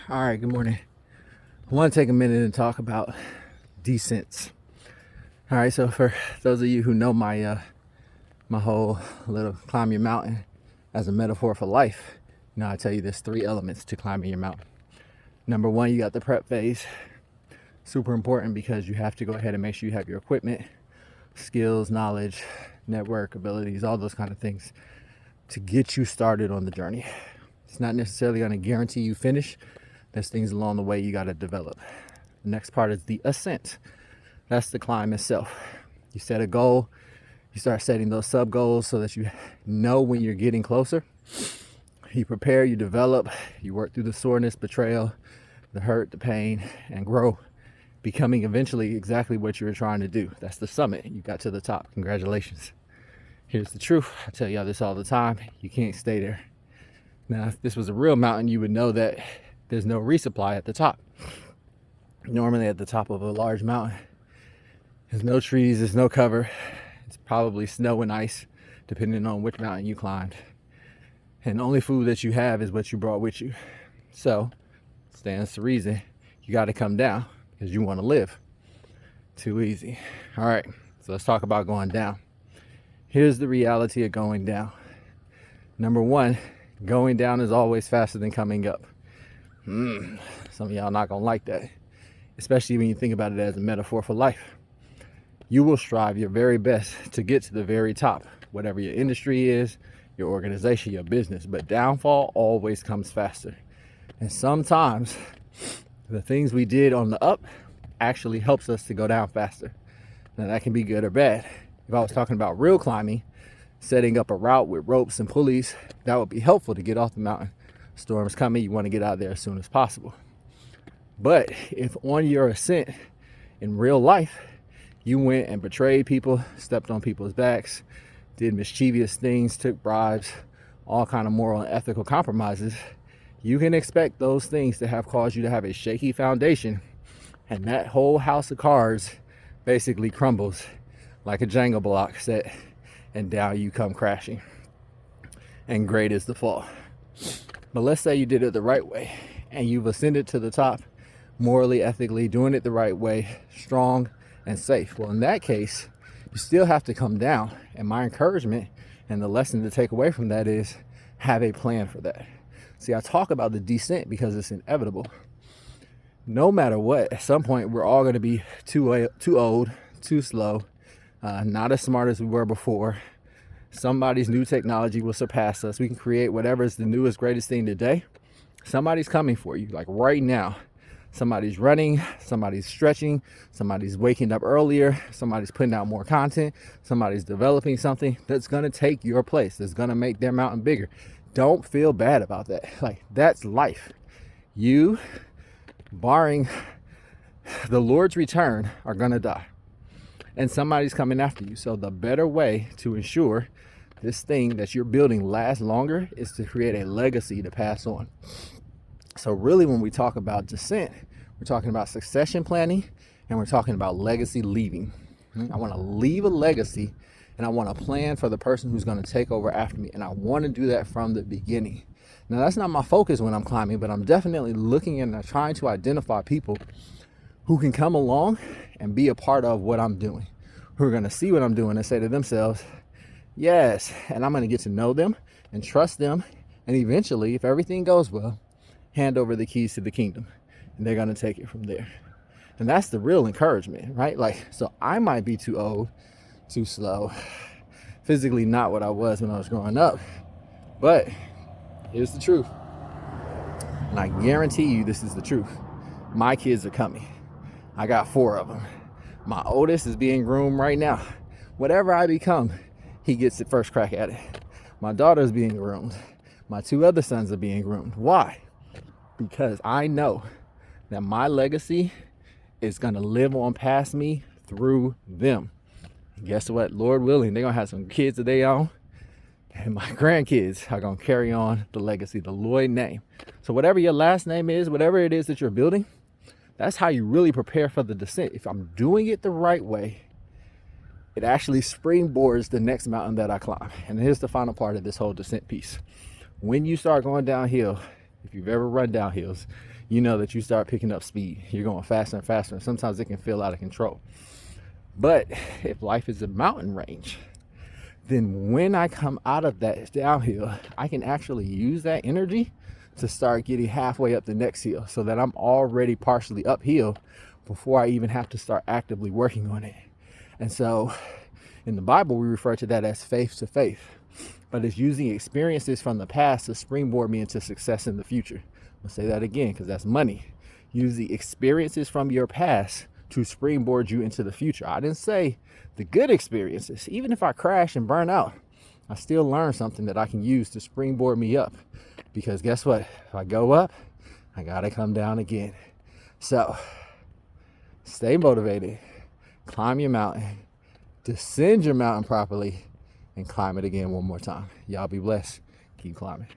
All right, good morning. I want to take a minute and talk about descents. All right, so for those of you who know my whole little climb your mountain as a metaphor for life, I tell you there's 3 elements to climbing your mountain. Number 1, you got the prep phase. Super important because you have to go ahead and make sure you have your equipment, skills, knowledge, network, abilities, all those kind of things to get you started on the journey. It's not necessarily going to guarantee you finish. There's things along the way you got to develop. The next part is the ascent. That's the climb itself. You set a goal, you start setting those sub goals so that you know when you're getting closer. You prepare, you develop, you work through the soreness, betrayal, the hurt, the pain, and grow, becoming eventually exactly what you were trying to do. That's the summit. You got to the top. Congratulations. Here's the truth. I tell y'all this all the time. You can't stay there. Now, if this was a real mountain, you would know that there's no resupply at the top. Normally at the top of a large mountain, there's no trees, there's no cover. It's probably snow and ice, depending on which mountain you climbed. And the only food that you have is what you brought with you. So, stands to reason, you got to come down because you want to live. Too easy. All right, so let's talk about going down. Here's the reality of going down. Number 1, going down is always faster than coming up. Some of y'all not gonna like that, especially when you think about it as a metaphor for life. You will strive your very best to get to the very top, whatever your industry is, your organization, your business, but downfall always comes faster. And sometimes the things we did on the up actually helps us to go down faster. Now that can be good or bad. If I was talking about real climbing, setting up a route with ropes and pulleys, that would be helpful to get off the mountain. Storm's coming, you want to get out there as soon as possible. But if on your ascent in real life, you went and betrayed people, stepped on people's backs, did mischievous things, took bribes, all kind of moral and ethical compromises, you can expect those things to have caused you to have a shaky foundation, and that whole house of cards basically crumbles like a Jenga block set, and down you come crashing. And great is the fall. But let's say you did it the right way and you've ascended to the top morally, ethically, doing it the right way, strong and safe. Well, in that case, you still have to come down. And my encouragement and the lesson to take away from that is have a plan for that. See, I talk about the descent because it's inevitable. No matter what, at some point, we're all going to be too old, too slow, not as smart as we were before. Somebody's new technology will surpass us. We can create whatever is the newest, greatest thing today. Somebody's coming for you, like right now. Somebody's running, somebody's stretching, somebody's waking up earlier, somebody's putting out more content, somebody's developing something that's going to take your place, that's going to make their mountain bigger. Don't feel bad about that. Like, that's life. You, barring the Lord's return, are going to die. And somebody's coming after you. So the better way to ensure this thing that you're building lasts longer is to create a legacy to pass on. So really, when we talk about descent, we're talking about succession planning and we're talking about legacy leaving. I want to leave a legacy and I want to plan for the person who's going to take over after me. And I want to do that from the beginning. Now, that's not my focus when I'm climbing, but I'm definitely looking and trying to identify people who can come along and be a part of what I'm doing, who are going to see what I'm doing and say to themselves, yes, and I'm going to get to know them and trust them. And eventually, if everything goes well, hand over the keys to the kingdom and they're going to take it from there. And that's the real encouragement, right? Like, so I might be too old, too slow, physically not what I was when I was growing up. But here's the truth. And I guarantee you this is the truth. My kids are coming. I got 4 of them. My oldest is being groomed right now. Whatever I become, he gets the first crack at it. My daughter is being groomed. My 2 other sons are being groomed. Why? Because I know that my legacy is going to live on past me through them. And guess what? Lord willing, they're going to have some kids of their own. And my grandkids are going to carry on the legacy, the Lloyd name. So whatever your last name is, whatever it is that you're building, that's how you really prepare for the descent. If I'm doing it the right way, it actually springboards the next mountain that I climb. And here's the final part of this whole descent piece. When you start going downhill, if you've ever run down hills, you know that you start picking up speed. You're going faster and faster. And sometimes it can feel out of control. But if life is a mountain range, then when I come out of that downhill, I can actually use that energy to start getting halfway up the next hill so that I'm already partially uphill before I even have to start actively working on it. And so in the Bible, we refer to that as faith to faith, but it's using experiences from the past to springboard me into success in the future. I'll say that again because that's money. Use the experiences from your past to springboard you into the future. I didn't say the good experiences. Even if I crash and burn out, I still learn something that I can use to springboard me up. Because guess what? If I go up, I gotta come down again. So stay motivated, climb your mountain, descend your mountain properly, and climb it again one more time. Y'all be blessed. Keep climbing.